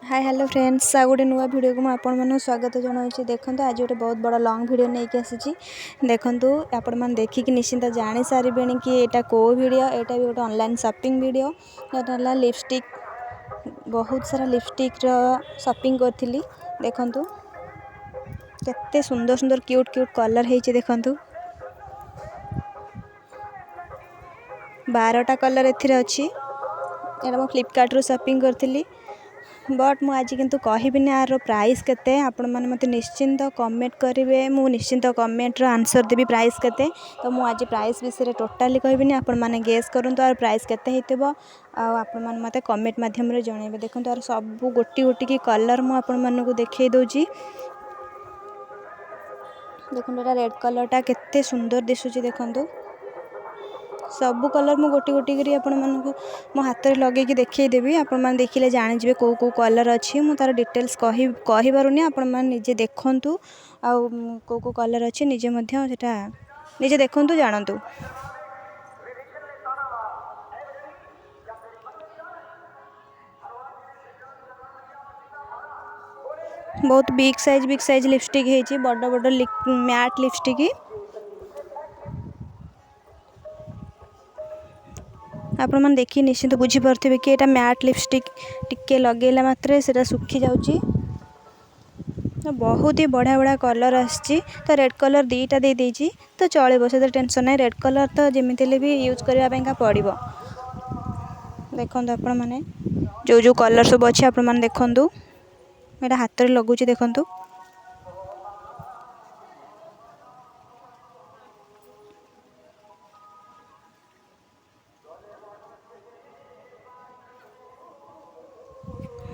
Hi hello friends आ गोटे नुआ video को आपण स्वागत जनाऊँ। देखो आज गोटे बहुत बड़ा लॉन्ग वीडियो नहीं आसी। देखो आपण मैंने देखिक निश्चिंत जानी सारे कि यहाँ कौ वीडियो, यहाँ भी गोटे ऑनलाइन शॉपिंग वीडियो। यहाँ लिपस्टिक, बहुत सारा लिपस्टिक शॉपिंग करी। देखु केते सुंदर सुंदर क्यूट क्यूट कलर है। देखु 12टा कलर एथिरे अच्छी। यहाँ मैं फ्लिपकार्ट रू शॉपिंग करी। बट मु आज किंतु कहबिनी यार प्राइस केते। आपण माने मते निश्चिंत कमेंट करेंगे, मु निश्चिंत कमेंट रो आंसर देबी प्राइस केते। तो मु आज प्राइस विषय टोटाली कहबिनी, आपण माने गेस करंतु यार प्राइस केते हेतिबो। आपण माने मते कमेंट माध्यम रे जणेबे। देखंतु यार सब गोटी गोटी की कलर मु आपण माने को देखै दोजी। देखंतु एटा रेड कलर टा केते सुंदर दिसुची। देखंतु सबू कलर मु गोटी गोटी करी आपण मानक मो हाथ में लगे देखईदेवी। आपण मैंने देखिले जानीजे कौ कौ कलर अच्छी। मु तार डिटेल्स कही पारुनी, आपण मैंने निजे देखंतु आ कौ कौ कलर अच्छी निजे मध्य सेटा निजे देखंतु जानंतु। बहुत बिग साइज लिपस्टिक है, बड़ बड़ मैट लिपस्टिक। आपण मैंने देखी निश्चिंत बुझीपे कि यहाँ मैट लिपस्टिक टिके लगेला मात्रे से सुखी जाऊँगी। बहुत ही बढ़िया बढ़िया कलर आसी। तो रेड कलर दीटा दे देजी तो चलो से टेंशन नहीं। रेड कलर तो जमीती भी यूज करने पड़ो। देखो आपण मैंने जो जो कलर सब अच्छे आपण मैंने देखु। यहाँ हाथ में लगुच। देखु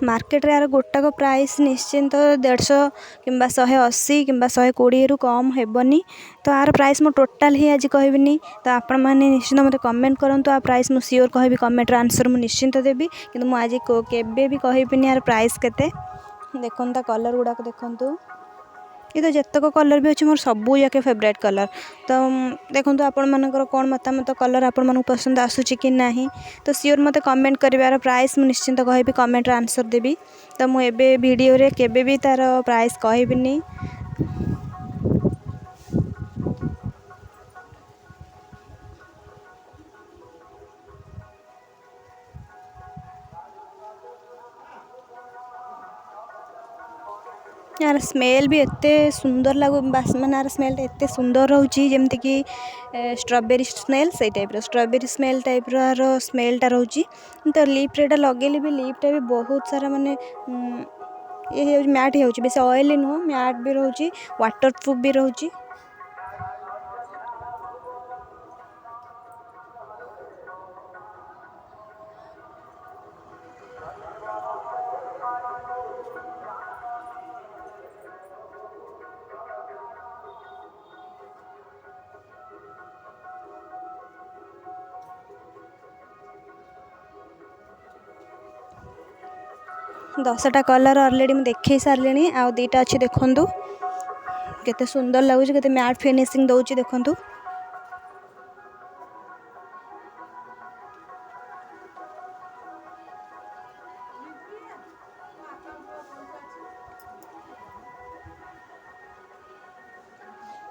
मार्केट रे यार गोटाक प्राइस निश्चिंत 150 कि 180 कि 120 रु कम हेबनी। तो यार प्राइस मो टोटाल ही आज कहबिनी। तो आपण मैंने निश्चिंत मत कमेंट करंतु। आ प्राइस मु सियोर कहबी, कमेंट आंसर मु निश्चिंत देबी। किंतु मु आज केबे भी कहबिनी यार प्राइस केते। देखंता कलर गुडाक देखंतु। ये तो जतक कलर भी अच्छे मोर सबू जाके फेवरेट कलर। तो देखो आपण मानकर कौन मतामत कलर आपण मन पसंद आसूची कि नहीं। तो सियोर मते कमेंट करिवार प्राइस मु निश्चिंत कहबी, कमेंट आंसर देबी। तो मु एबे वीडियो रे केबे भी तार प्राइस कहबिनी। यार स्मेल भी एते सुंदर लगू। बासमान यार स्मेल एते सुंदर रोची जेमती कि स्ट्रॉबेरी स्मेल से टाइप रो, स्ट्रॉबेरी स्मेल टाइप रो स्मेलटा रोची। तो लिप रे लगेली भी लिपटा भी बहुत सारा माने ये मैट होची। बेस ऑयली नुह, मैट भी रोची, वाटर प्रूफ भी रोची। 10टा कलर ऑलरेडी मैं देखे सारे। आ दीटा अच्छे देखु केते सुंदर लगुच, केते मैट फिनिशिंग दौची। देखु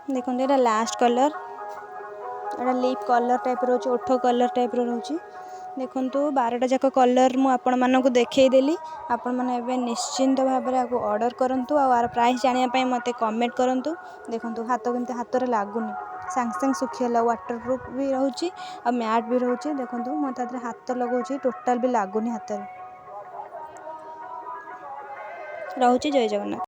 देखो ये लास्ट कलर, एटा लिप कलर टाइप रोच, ओठ कलर टाइप रोची। देखु 12टा जाक कलर मु आपण मानक देखईदेली। आपण मैंने एबे निश्चिंत भाव में आपको ऑर्डर करंतु। आर प्राइस जानिया मते कमेंट करंतु। देखु हाथ केमती हाथ में लगुनि, सांग सांग सुखीगला। वाटर प्रूफ भी रोची और मैट भी रोची। देखु मैं हाथ लगाऊँ, टोटाल भी लगुनि हाथ में रोची। जय जगन्नाथ।